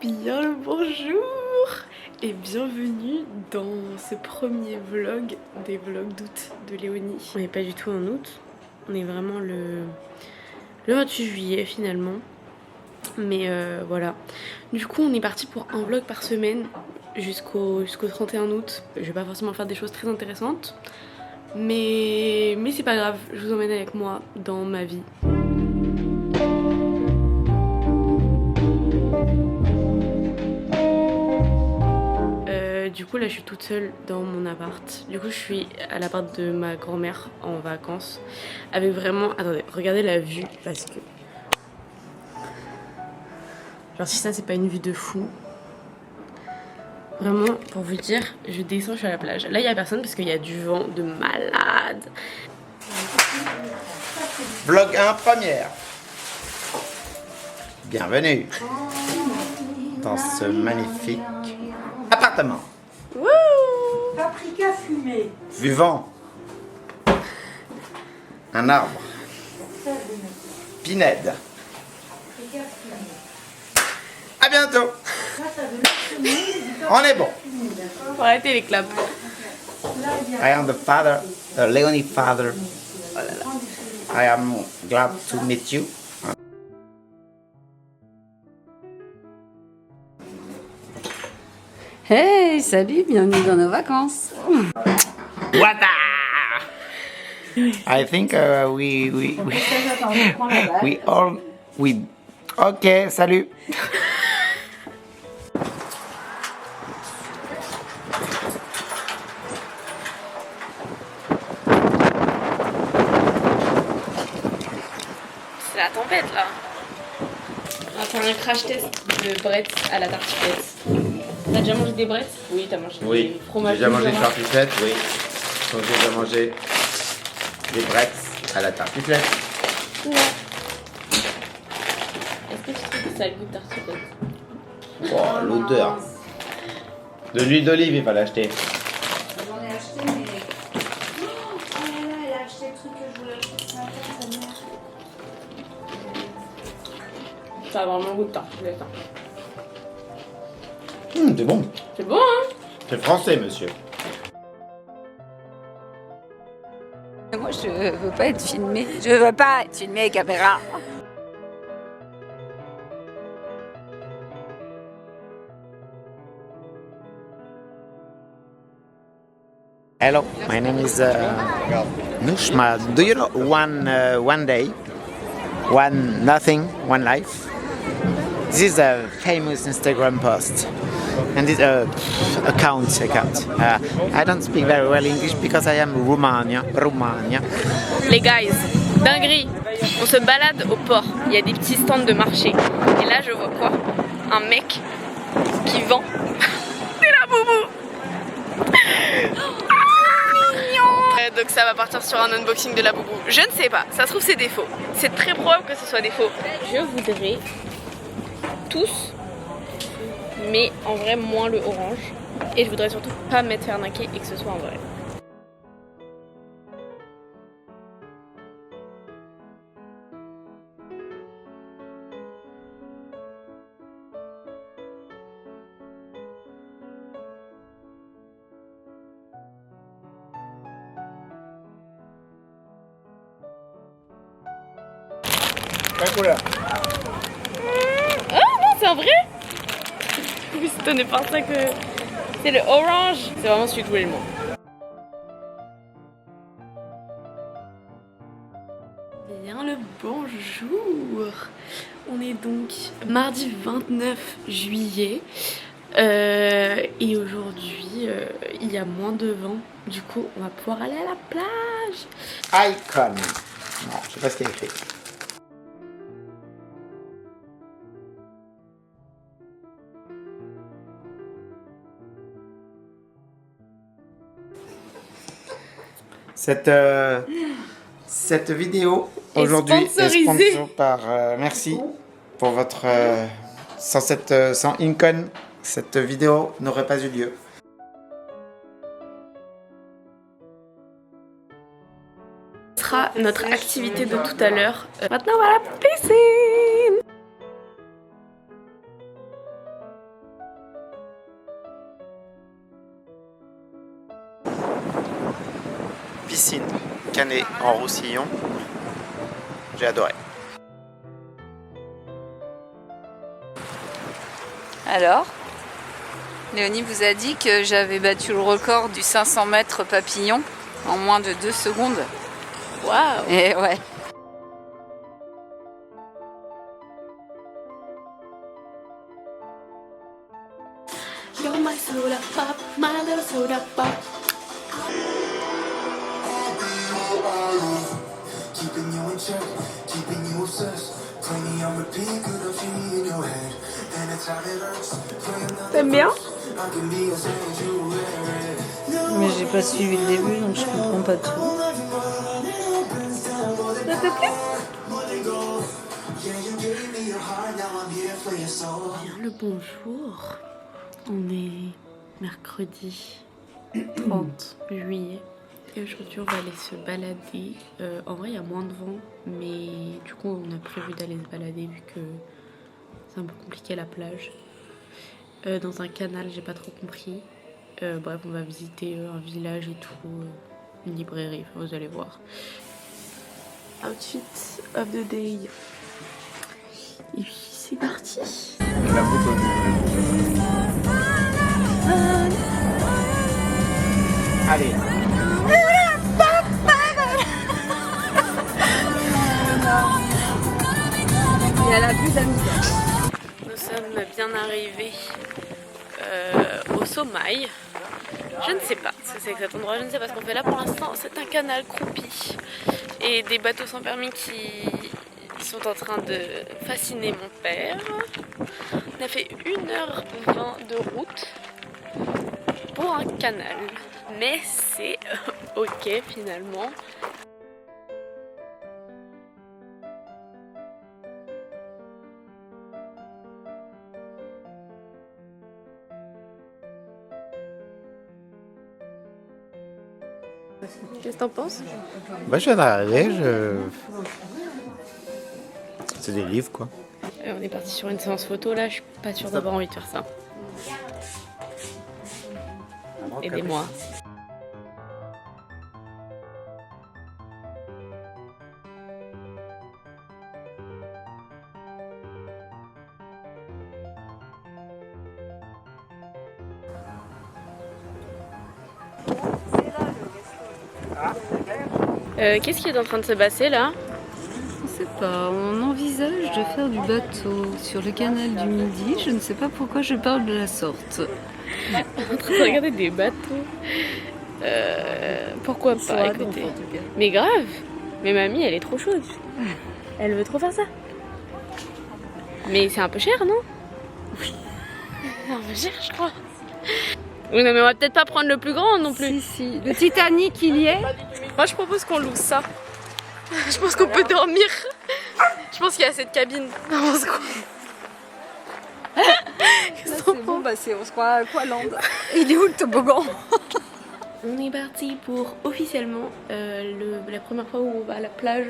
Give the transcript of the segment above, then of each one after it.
Bien le bonjour et bienvenue dans ce premier vlog des vlogs d'août de Léonie. On n'est pas du tout en août, on est vraiment le 28 juillet finalement. Mais voilà. Du coup on est parti pour un vlog par semaine jusqu'au 31 août. Je vais pas forcément faire des choses très intéressantes. Mais c'est pas grave, je vous emmène avec moi dans ma vie. Du coup là je suis toute seule dans mon appart. Du coup je suis à l'appart de ma grand-mère en vacances. Avec vraiment... Attendez, regardez la vue parce que... Genre si ça c'est pas une vue de fou. Vraiment pour vous dire, je descends, je suis à la plage. Là il y a personne parce qu'il y a du vent de malade. Vlog 1 première. Bienvenue dans ce magnifique appartement. Wouh! Paprika fumée. Vivant. Un arbre. Pinède. À bientôt. On est bon. Faut arrêter les claps. I am the father, the Leonie father. I am glad to meet you. Hey, salut, bienvenue dans nos vacances. Wata! I think we all we. Ok, salut. C'est la tempête là. On va faire un crash test de Bretz à la tartiflette. T'as déjà mangé des Bretz? Oui, t'as mangé Oui, des fromages. j'ai déjà mangé rouges, des tartiflettes, oui. Donc j'ai déjà mangé des Bretz à la tartiflette. Ouais. Est-ce que tu trouves que ça a le goût de tartiflette? Oh, l'odeur. De l'huile d'olive, il va l'acheter. J'en ai acheté, mais. Oh là là, elle a acheté le truc que je voulais acheter ce matin, sa mère. Ça a vraiment le goût de tartiflette. Hein. C'est bon. C'est bon hein? C'est français, monsieur. Moi, je veux pas être filmée. Je veux pas être filmée avec caméra. Hello, my name is Nushma. Do you know one day, one nothing, one life? This is a famous Instagram post, and this account. I don't speak very well English because I am Romania. Les guys, dinguerie. On se balade au port. Il y a des petits stands de marché. Et là, je vois quoi? Un mec qui vend. C'est la boubou. Donc ça va partir sur un unboxing de la boubou. Je ne sais pas, ça se trouve c'est des faux. C'est très probable que ce soit des faux. Je voudrais tous, mais en vrai moins le orange. Et je voudrais surtout pas me mettre arnaquer et que ce soit en vrai. Quelle couleur? Ah non, c'est en vrai? Je suis étonnée par ça que c'est le orange. C'est vraiment celui que je voulais le moins. Bien le bonjour. On est donc mardi 29 juillet. Et aujourd'hui, il y a moins de vent. Du coup, on va pouvoir aller à la plage. Icon. Non, je sais pas ce qu'il y a écrit. Cette vidéo aujourd'hui est sponsorisée par merci pour votre sans Incon, cette vidéo n'aurait pas eu lieu. Ce sera notre activité de tout à l'heure. Maintenant on va à la piscine. piscine, Canet en Roussillon. J'ai adoré. Alors, Léonie vous a dit que j'avais battu le record du 500 mètres papillon en moins de 2 secondes. Waouh! Et ouais. You're my soda pop, my little soda pop. Keeping you in check, keeping you obsessed. Play me on repeat, good of you in your head. And it's how it hurts. T'aimes bien? I can be as as you wear it. Mais j'ai pas suivi le début donc je comprends pas tout. Ça te plaît? Bien le bonjour. On est mercredi 30 juillet. Et aujourd'hui on va aller se balader. En vrai il y a moins de vent, mais du coup on a prévu d'aller se balader vu que c'est un peu compliqué la plage. Dans un canal, j'ai pas trop compris. Bref, on va visiter un village et tout, une librairie, enfin, vous allez voir. Outfit of the day. Et puis c'est parti. Allez. Il y a la vue de la misère. Nous sommes bien arrivés au Sommail. Je ne sais pas ce que c'est que cet endroit, je ne sais pas ce qu'on fait là pour l'instant. C'est un canal croupi et des bateaux sans permis qui sont en train de fasciner mon père. On a fait 1h20 de route pour un canal, mais c'est ok finalement. Qu'est-ce que t'en penses? Bah, je viens d'arriver, c'est des livres quoi. On est parti sur une séance photo là, je suis pas sûre d'avoir envie de faire ça. Aidez-moi. Qu'est-ce qui est en train de se passer là? Je sais pas, on envisage de faire du bateau sur le canal du Midi. Je ne sais pas pourquoi je parle de la sorte. On est en train de regarder des bateaux. Pourquoi pas, écoutez. Mais grave. Mais mamie, elle est trop chaude. Elle veut trop faire ça. Mais c'est un peu cher, non? Oui. C'est un peu cher, je crois. Oui, non, mais on va peut-être pas prendre le plus grand non plus. Si, si. Le Titanic, il y est. Moi, je propose qu'on loue ça. Je pense qu'on peut dormir. Je pense qu'il y a cette cabine. Non, on se croit. C'est bon, bah on se croit à Aqualand. Il est où le toboggan? On est parti pour officiellement la première fois où on va à la plage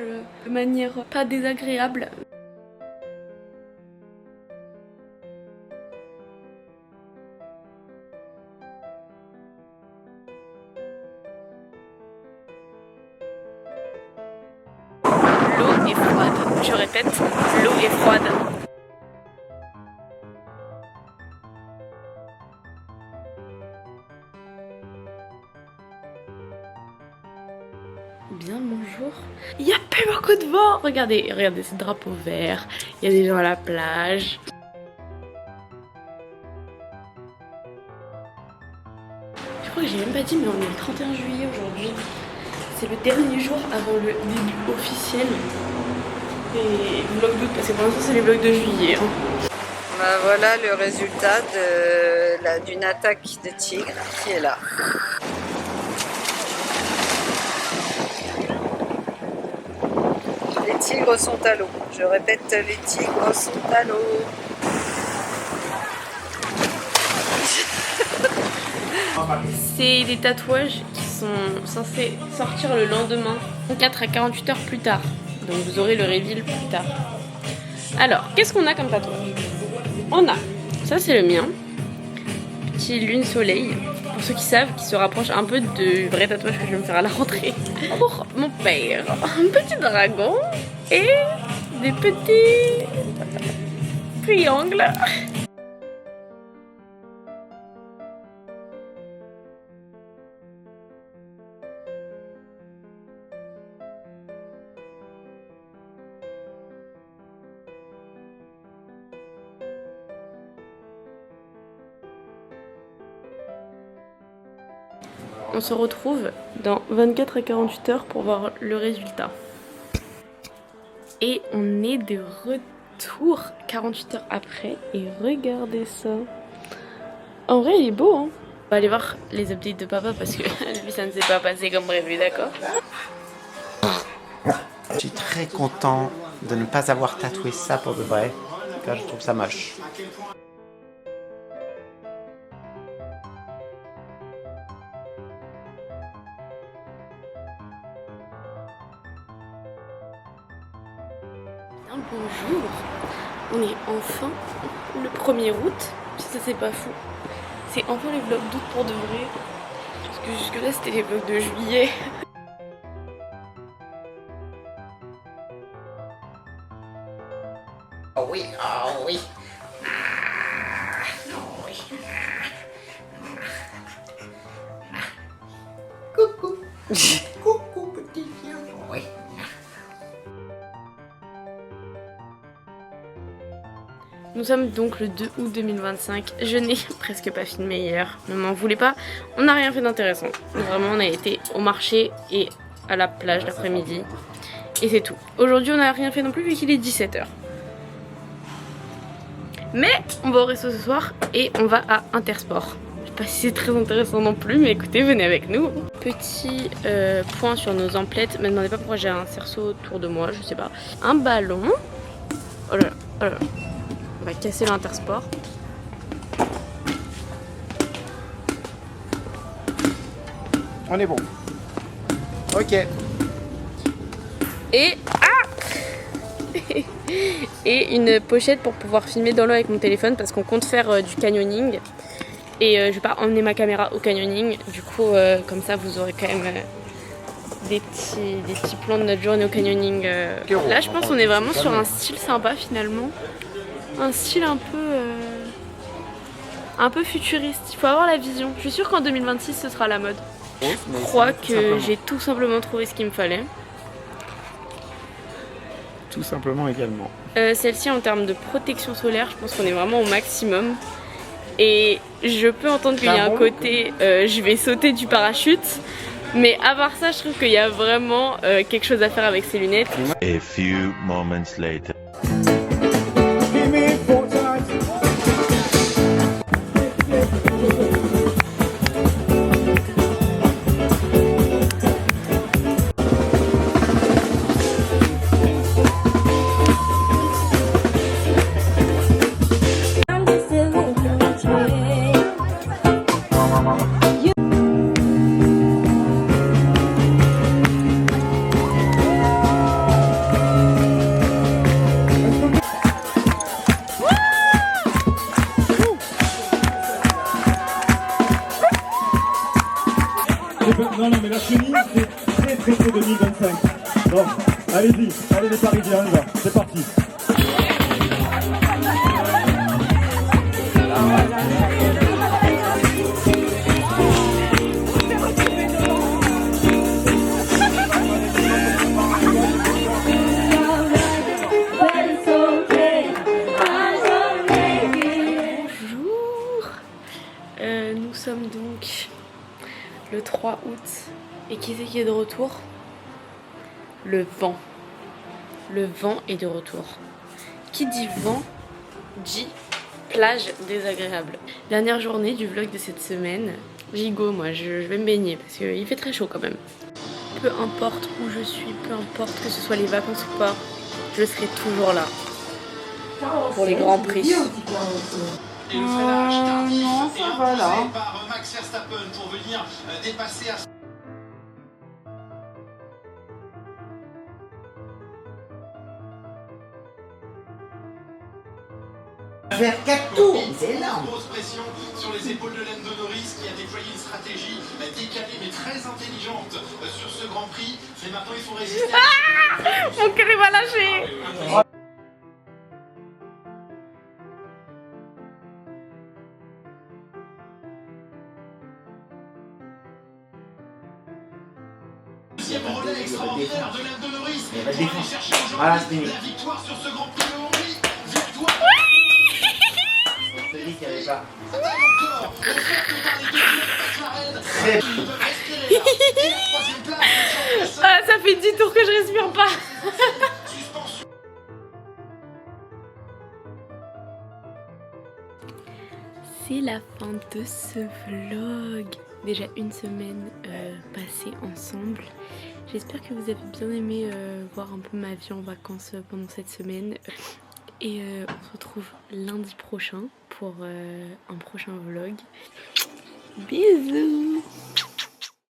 de manière pas désagréable. L'eau est froide. Je répète, l'eau est froide. Bien le bonjour. Il y a plus beaucoup de vent. Regardez, regardez ce drapeau vert. Il y a des gens à la plage. Je crois que j'ai même pas dit, mais on est le 31 juillet aujourd'hui. C'est le dernier jour avant le début officiel des vlogs d'août, parce que pour l'instant c'est les vlogs de juillet. Hein. Bah voilà le résultat d'une attaque de tigre qui est là. Les tigres sont à l'eau. Je répète, les tigres sont à l'eau. C'est des tatouages qui sont censés sortir le lendemain, 4 à 48 heures plus tard. Donc vous aurez le reveal plus tard. Alors, qu'est-ce qu'on a comme tatouage? On a, ça c'est le mien, petit lune soleil. Pour ceux qui savent, qui se rapproche un peu du vrai tatouage que je vais me faire à la rentrée. Pour mon père, un petit dragon et des petits triangles. On se retrouve dans 24 à 48 heures pour voir le résultat. Et on est de retour 48 heures après et regardez ça. En vrai il est beau hein. On va aller voir les updates de papa parce que lui ça ne s'est pas passé comme prévu, d'accord? Je suis très content de ne pas avoir tatoué ça pour de vrai, car je trouve ça moche. Bonjour, on est enfin le 1er août, si ça c'est pas fou. C'est enfin les vlogs d'août pour de vrai, parce que jusque là c'était les vlogs de juillet. Oh oui, oh oui. Coucou. Coucou petit chien. Oui. Nous sommes donc le 2 août 2025. Je n'ai presque pas filmé hier. Ne m'en voulez pas. On n'a rien fait d'intéressant. Vraiment, on a été au marché et à la plage l'après-midi. Et c'est tout. Aujourd'hui, on n'a rien fait non plus vu qu'il est 17 h. Mais on va au resto ce soir et on va à Intersport. Je sais pas si c'est très intéressant non plus, mais écoutez, venez avec nous. Petit point sur nos emplettes. Me demandez pas pourquoi j'ai un cerceau autour de moi, je sais pas. Un ballon. Oh là là, oh là là. On va casser l'Intersport. On est bon. Ok. Et ah et une pochette pour pouvoir filmer dans l'eau avec mon téléphone parce qu'on compte faire du canyoning. Et je vais pas emmener ma caméra au canyoning. Du coup, comme ça, vous aurez quand même des petits plans de notre journée au canyoning. Là, je pense qu'on est vraiment sur un style sympa finalement. Un style un peu futuriste. Il faut avoir la vision. Je suis sûre qu'en 2026, ce sera la mode. Je crois que j'ai tout simplement trouvé ce qu'il me fallait. Tout simplement également. Celle-ci, en termes de protection solaire, je pense qu'on est vraiment au maximum. Et je peux entendre qu'il y a un côté je vais sauter du parachute. Mais à part ça, je trouve qu'il y a vraiment quelque chose à faire avec ces lunettes. A few moments later. Non, non, mais la chenille, c'est très 2025. Bon, allez-y, allez les Parisiens, on y va, c'est parti. Bonjour. Nous sommes donc le 3 août. Et qui c'est qui est de retour? Le vent. Le vent est de retour. Qui dit vent dit plage désagréable. Dernière journée du vlog de cette semaine. Gigot, moi je vais me baigner parce qu'il fait très chaud quand même. Peu importe où je suis, peu importe que ce soit les vacances ou pas, je serai toujours là. Pour les grands prix. Non, ça va là. Par Max Verstappen pour venir dépasser à... Faire 4 tours, c'est énorme. Grosse pression sur les épaules de Lando Norris qui a déployé une stratégie décalée mais très intelligente sur ce Grand Prix. Mais maintenant il faut résister. Mon cœur il va lâcher. Deuxième relais extraordinaire de Lando Norris Il va pour aller défendre. chercher Voilà, c'est aujourd'hui fini. la victoire sur ce Grand Prix de Hongrie. Victoire. Je te dis qu'il n'y avait pas. Attaque encore. On sent que par les deux pilotes McLaren, ils peuvent respirer là. Et la troisième place de George Russell. Ah, ça fait 10 tours que je respire pas. Suspension. C'est la fin de ce vlog. Déjà une semaine passée ensemble. J'espère que vous avez bien aimé voir un peu ma vie en vacances pendant cette semaine. Et on se retrouve lundi prochain pour un prochain vlog. Bisous.